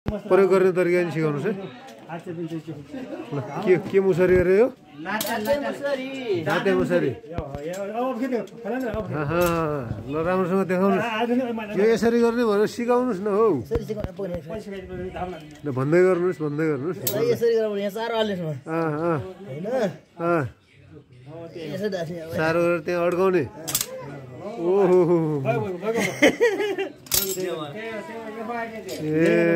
प्रयोग गर्ने तरिका नि सिकाउनुहोस् है ल के मुसरी गरे यो जाते मुसरी ल राम्रोसँग देखाउनुहोस् यो यसरी गर्ने भनेर सिकाउनुहोस् न हौ ल भन्दै गर्नुहोस् साह्रो गरेर त्यहाँ अड्काउने ओहो ए